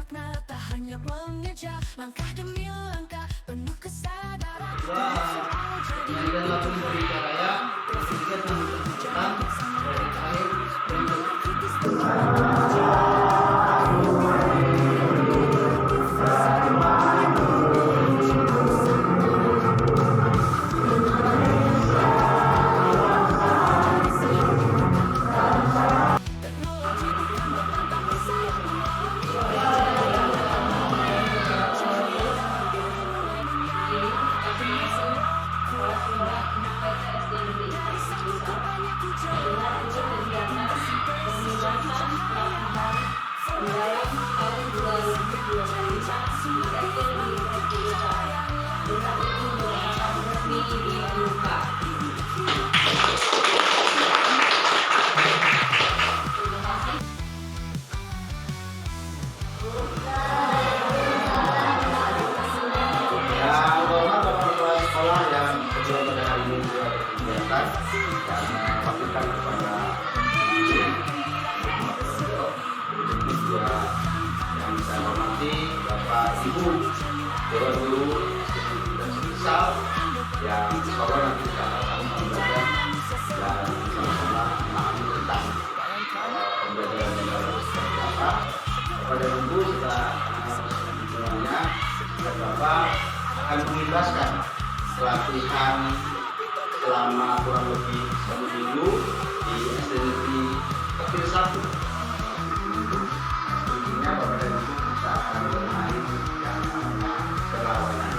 makna, tak hanya mengejar langkah demi langkah penuh kesadaran. Menyanyikan lagu Indonesia Raya bertujuan menunjukkan dari akhir untuk Ibu, Dewan Guru dan Semisal yang sekolah nanti kita akan belajar dan sama-sama memahami tentang pembelajaran yang baru seperti apa. Kepada Ibu setelah semuanya, dan Bapak akan mengikhlaskan pelatihan selama kurang lebih 1 minggu di SD Negeri Kecil 1. Intinya Bapak dan Ibu kita akan bermain yang namanya perlawanan.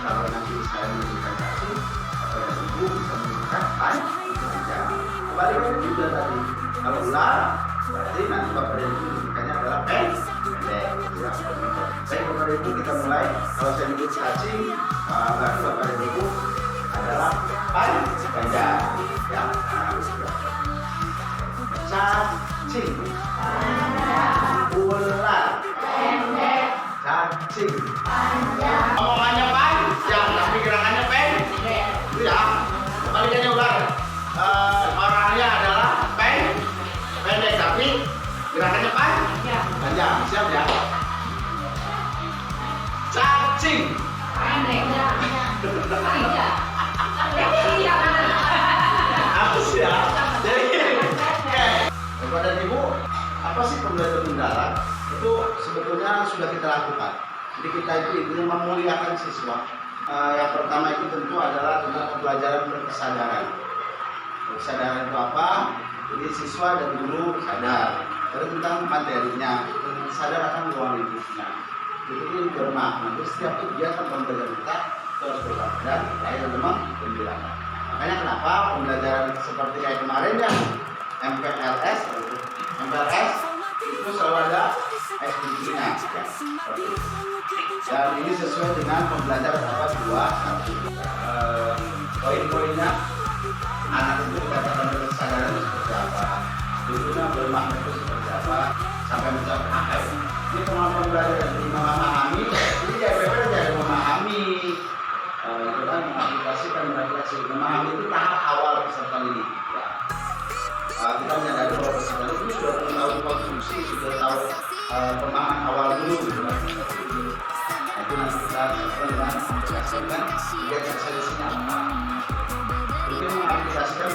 Kalau nanti saya memberikan kasih, Bapak dan Ibu bisa menggunakan panjang. Kembali ke juga tadi. Kalau ular, berarti nanti Bapak dan Ibu memberikannya adalah pendek. Baik Bapak dan Ibu, kita mulai. Kalau saya nyebut cacing, berarti Bapak dan Ibu adalah panjang. Ya, cacing, ular, pendek, cacing, panjang. Omongannya panjang, tapi gerakannya pendek. Itu ya. Kembalikannya ular. Orangnya adalah pendek, tapi gerakannya panjang. Siap ya. Cacing, pendek, panjang. Apa sih ya? Jadi, Bapak dan Ibu, apa sih pembelajaran mendalam? Itu sebetulnya sudah kita lakukan. Jadi kita itu intinya memuliakan siswa. Yang pertama itu tentu adalah tentang pembelajaran berkesadaran. Kesadaran itu apa? Jadi siswa dan guru sadar. Lalu tentang materinya, sadar akan ruang lingkupnya. Itu bermakna. Jadi setiap kegiatan pembelajaran kita terus bermakna dan lain memang gembirakan. Makanya kenapa pembelajaran seperti kayak kemarin ya MPLS itu selalu ada SDG-nya ya, dan ini sesuai dengan pembelajaran apa 2 poin-poinnya anak itu dikatakan berkesadaran seperti apa, dulunya bermakna itu seperti apa sampai mencapai akhir. Ini kemampuan belajar dari memahami, jadi JPP jadi memahami, itu kan mengaplikasikan memahami itu tahap awal peserta didik. Kita menyadari bahwa peserta itu sudah tahu konstruksi, sudah tahu pemahaman awal dulu. Nah, itu nanti kita dengan mengaplikasikan kegiatan solusinya apa. Mungkin mengaplikasikan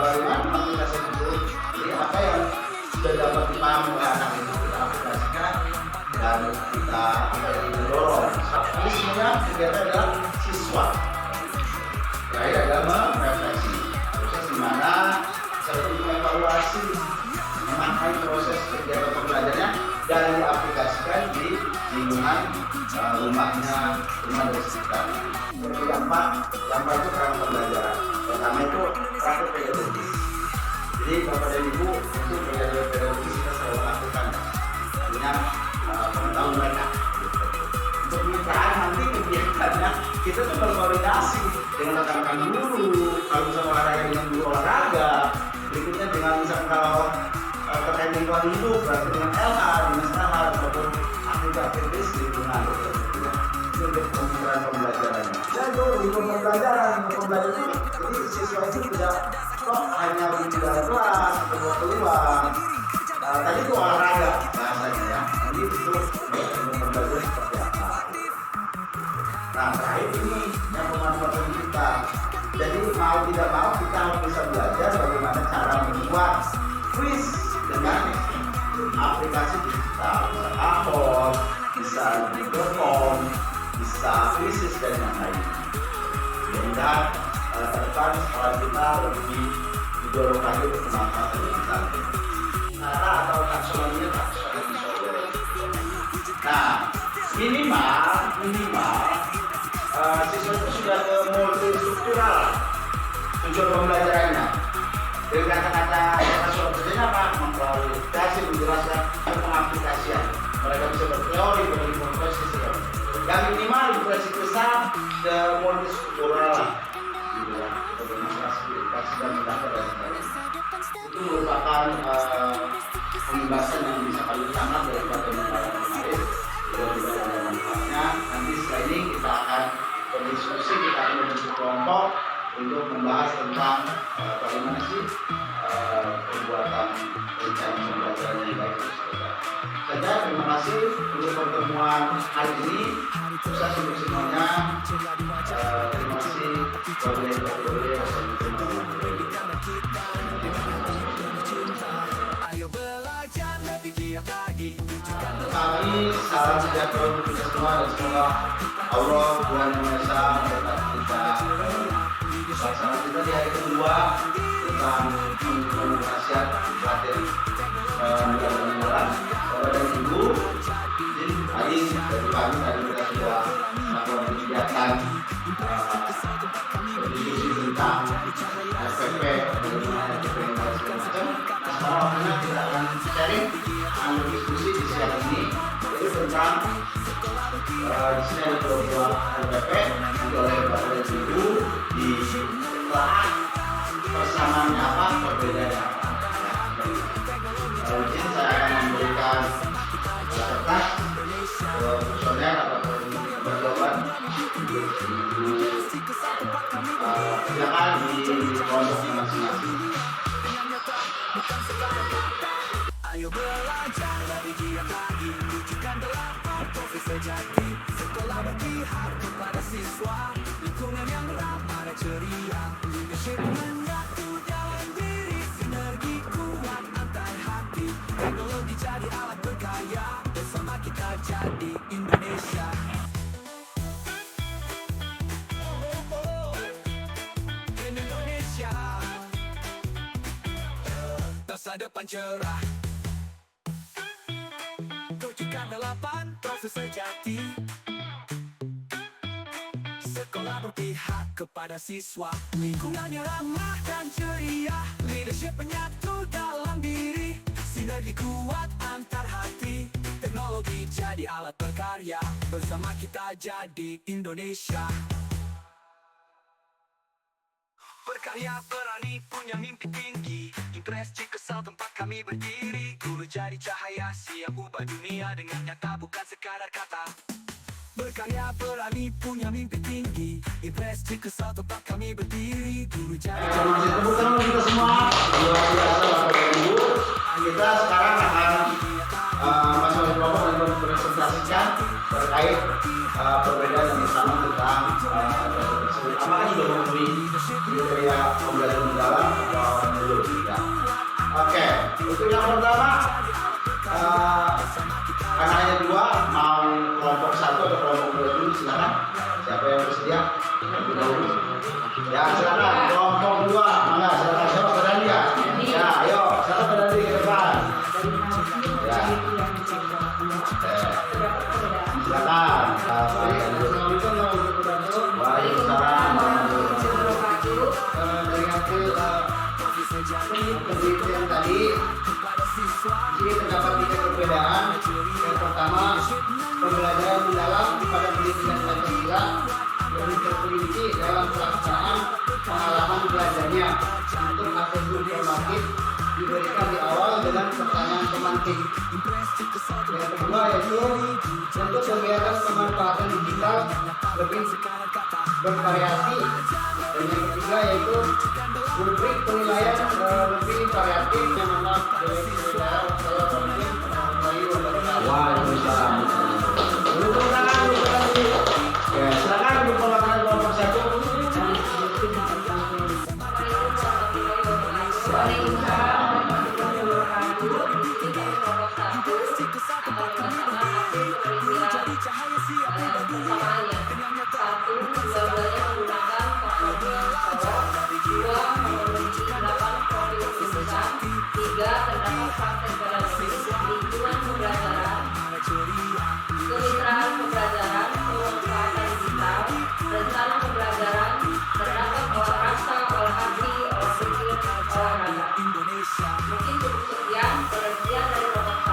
bagaimana mengaplikasikan itu. Jadi apa yang sudah dapat dipahami oleh anak itu kita aplikasikan dan kita dorong. Ini semuanya kegiatan adalah siswa. Terakhir adalah merefleksi. Proses di mana seperti mengevaluasi, memakai proses kegiatan pembelajarannya dan diaplikasikan di lingkungan rumahnya, rumah dari sekitarnya. Seperti yang itu kerangka pembelajaran. Pertama itu praktek pedagogis. Jadi Bapak dan Ibu itu pelajaran pedagogis kita selalu lakukan. Artinya pengetahuan mereka. Untuk kemitraan nanti kegiatannya kita tuh berkoordinasi dengan rekan-rekan guru. Kalau misalnya olahraga dengan guru olahraga, berikutnya dengan misalnya kalau terkait lingkungan hidup berarti dengan LH, dinas LH ataupun aktivitas di lingkungan. Itu untuk pembelajarannya. Dan itu lingkungan pembelajaran itu, jadi siswa itu tidak kok hanya di dalam kelas atau keluar. Tadi itu olahraga bahasanya ya. Jadi itu Nah, terakhir ini yang pemanfaatan kita. Jadi mau tidak mau kita harus bisa belajar bagaimana cara membuat quiz dengan aplikasi digital, bisa Apple, bisa Google Form, bisa Quizzes dan yang lainnya. Mudah-mudahan ke depan sekolah kita lebih didorong lagi untuk pemanfaatan digital. Cara atau taksonominya taksonomi software. Nah, minimal siswa itu sudah ke multistruktural tujuan pembelajarannya. Dengan kata-kata soal kerjanya apa? Mengklarifikasi, menjelaskan pengaplikasian. Mereka bisa berteori, berhipotesis, yang minimal impresi besar ke multistruktural lah. Gitu ya, demonstrasi dan mendapat dan sebagainya. Itu merupakan pembahasan yang bisa kami tangkap dari pengalaman kemarin. Mudah-mudahan ada manfaatnya. Nanti setelah ini kita akan berdiskusi, kita akan membentuk kelompok untuk membahas tentang bagaimana sih pembuatan rencana pembelajaran yang baik itu saja. Terima kasih untuk pertemuan hari ini. Sukses untuk semuanya. Terima kasih. Kami salam sejahtera untuk kita semua dan semoga Allah Tuhan Yang Maha Esa memberkati kita. Salam kita di hari kedua tentang nasihat pelatihan bulan Bapak dan Ibu. Hari dari pagi tadi kita sudah melakukan kegiatan berdiskusi tentang FPP, bagaimana FPP yang harus segala macam. Sekarang waktunya kita akan sharing, akan berdiskusi di siang ini itu tentang di sini ada program FPP oleh Bapak dan Ibu di telah persamaannya apa, perbedaannya apa. Mungkin saya akan memberikan kertas personel ataupun berjawaban. Silakan di kelompoknya masing-masing. Ayo belajar lebih giat lagi, wujudkan delapan profil sejati. Sekolah berpihak kepada siswa, lingkungan yang ramah dan ceria. Leadership menyatu dalam diri, sinergi kuat antar hati. Teknologi jadi alat berkarya, bersama kita jadi Indonesia. Indonesia, masa depan cerah. Wujudkan delapan profil sejati. Sekolah berpihak kepada siswa, lingkungannya ramah dan ceria. Leadership menyatu dalam diri, sinergi kuat antar hati. Teknologi jadi alat berkarya, bersama kita jadi Indonesia. Berkarya berani punya mimpi tinggi, impress kesal tempat kami berdiri. Guru jadi cahaya siap ubah dunia dengan nyata bukan sekadar kata. Berkarya berani punya mimpi tinggi, impress kesal tempat kami berdiri. Guru jadi cahaya. Tepuk tangan kita semua. Luar biasa Bapak dan Ibu. Kita sekarang akan masuk ke kelompok dan mempresentasikan terkait perbedaan yang sama tentang apakah sudah memenuhi kriteria pembelajaran mendalam atau belum tidak. Oke, untuk yang pertama karena hanya dua, mau kelompok satu atau kelompok dua dulu, silakan. Siapa yang bersedia? Terlebih dahulu. Ya silakan, kelompok dua, mana silakan, siapa berani ya? Ya, ayo, siapa berani ke depan? Ya. Silakan. Penelitian tadi ini terdapat 3 perbedaan. Yang pertama, pembelajaran mendalam pada pendidikan Pancasila lebih terperinci dalam pelaksanaan pengalaman belajarnya. Untuk asesmen formatif diberikan di awal dengan pertanyaan pemantik. Yang kedua yaitu untuk kegiatan pemanfaatan digital lebih bervariasi. Dan yang ketiga yaitu rubrik penilaian lebih variatif yang mana dari saudara saya mungkin Waalaikumsalam. Ya, silakan berdasarkan hasil penelitian persamaannya. 1. Dua-duanya menggunakan teknologi Solo. 2. Memenuhi 8 profil jurusan. 3. Terdapat praktek pedagogis lingkungan pembelajaran, kemitraan pembelajaran, pemanfaatan digital, rencana pembelajaran, terdapat olah rasa, olah hati, olah pikir, olahraga. Mungkin cukup sekian penelitian dari nomor 1.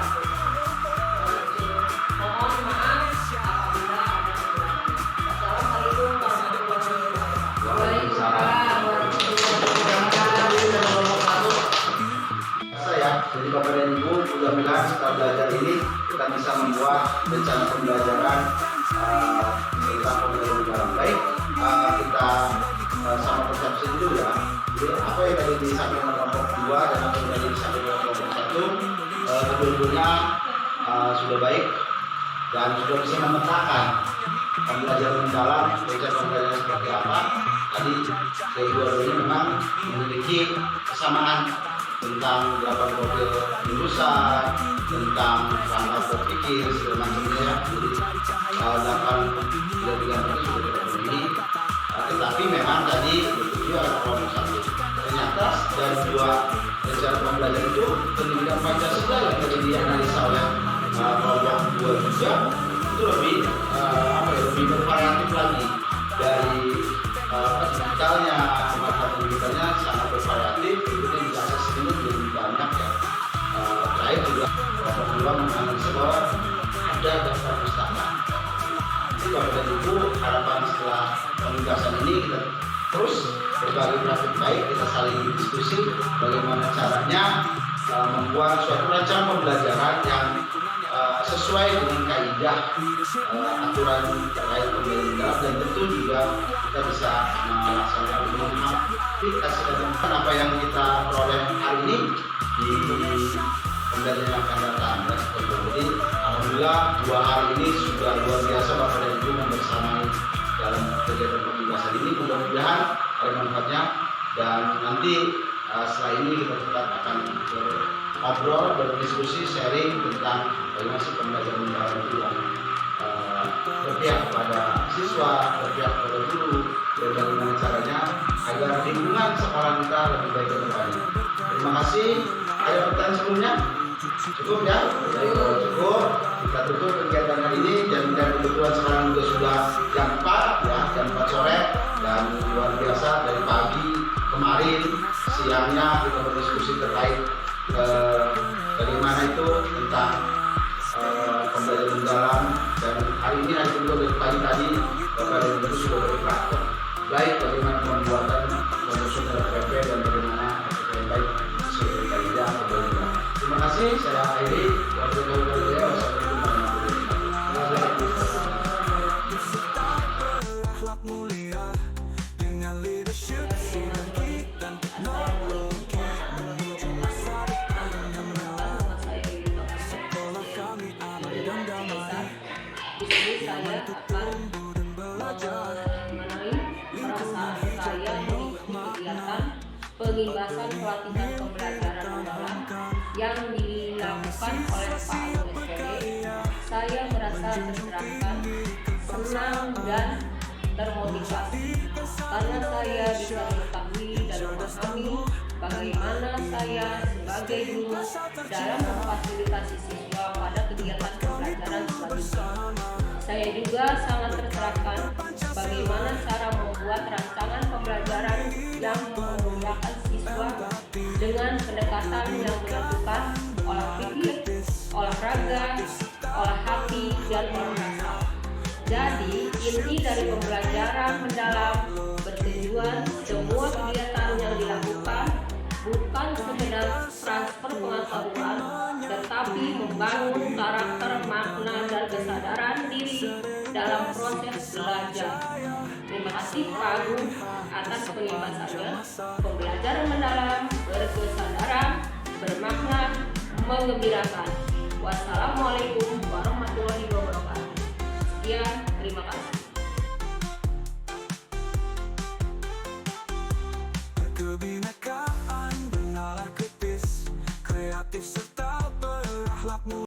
Mohon maaf apabila ada kekurangan. Wassalamualaikum warahmatullahi wabarakatuh. Waalaikumsalam warahmatullahi wabarakatuh. Saya, jadi Bapak dan Ibu, mudah-mudahan setelah belajar ini kita bisa membuat rencana pembelajaran tentang pembelajaran dalam baik. Kita sama persepsi dulu ya. Jadi apa yang tadi disampaikan oleh kelompok 2 dan apa yang tadi disampaikan oleh kelompok 1, kedua-duanya sudah baik dan sudah bisa memetakan pembelajaran mendalam, rencana pembelajaran seperti apa. Tadi kedua-duanya memang memiliki kesamaan tentang 8 profil jurusan, tentang rangka berpikir segala macamnya ya. Jadi 8 tiga itu sudah terpenuhi. Tetapi memang tadi bertujuan ada kelompok 1. Ternyata dari 2 rencana pembelajaran itu pendidikan Pancasila yang tadi dianalisa oleh kelompok 2 juga itu lebih lebih bervariatif lagi dari digitalnya, manfaat digitalnya sangat bervariatif. Kemudian juga akses ini lebih banyak ya. Terakhir juga kelompok 2 menganalisa bahwa ada daftar pustaka. Jadi Bapak dan Ibu, harapan setelah penugasan ini kita terus berbagi praktik baik, kita saling diskusi bagaimana caranya membuat suatu rancangan pembelajaran yang sesuai dengan kaidah aturan terkait pembelajaran dalam, dan tentu juga kita bisa melaksanakan mengaplikasikan apa yang kita peroleh hari ini di pembelajaran yang akan datang. Jadi alhamdulillah 2 hari ini sudah luar biasa Bapak dan Ibu membersamai dalam kegiatan penugasan ini. Mudah-mudahan ada manfaatnya, dan nanti setelah ini kita tetap akan ngobrol, berdiskusi, sharing tentang bagaimana sih pembelajaran mendalam itu yang berpihak kepada siswa, berpihak kepada guru, dan bagaimana caranya agar lingkungan sekolah kita lebih baik ke depannya. Terima kasih. Ada pertanyaan sebelumnya? Cukup ya? Cukup. Kita tutup kegiatan hari ini, dan kebetulan sekarang sudah jam 4 ya, jam 4 sore, dan luar biasa dari pagi kemarin siangnya kita berdiskusi terkait bagaimana itu tentang pembelajaran mendalam, dan hari ini hari kedua dari pagi tadi Bapak dan Ibu sudah berpraktek baik bagaimana pembuatan menyusun RPP dan bagaimana yang baik sesuai kaidah pembelajaran. Terima kasih, saya Airi. Wassalamualaikum warahmatullahi Di sini saya akan mengenai perasaan saya mengikuti kegiatan pengimbasan pelatihan pembelajaran mendalam yang dilakukan oleh Pak Agus SPD. Saya merasa tercerahkan, senang, dan termotivasi karena saya bisa mengetahui dan memahami bagaimana saya sebagai guru dalam memfasilitasi siswa pada kegiatan pembelajaran selanjutnya. Saya juga sangat tercerahkan bagaimana cara membuat rancangan pembelajaran yang memudahkan siswa dengan pendekatan yang menentukan olah pikir, olahraga, olah hati, dan olah rasa. Jadi, inti dari pembelajaran mendalam bertujuan semua kegiatan yang dilakukan bukan sekedar transfer pengetahuan, tetapi membangun karakter, makna, dan kesadaran diri dalam proses belajar. Terima kasih Pak Agung atas pengimbasannya. Pembelajaran mendalam berkesadaran, bermakna, menggembirakan. Wassalamualaikum warahmatullahi wabarakatuh. Sekian, terima kasih.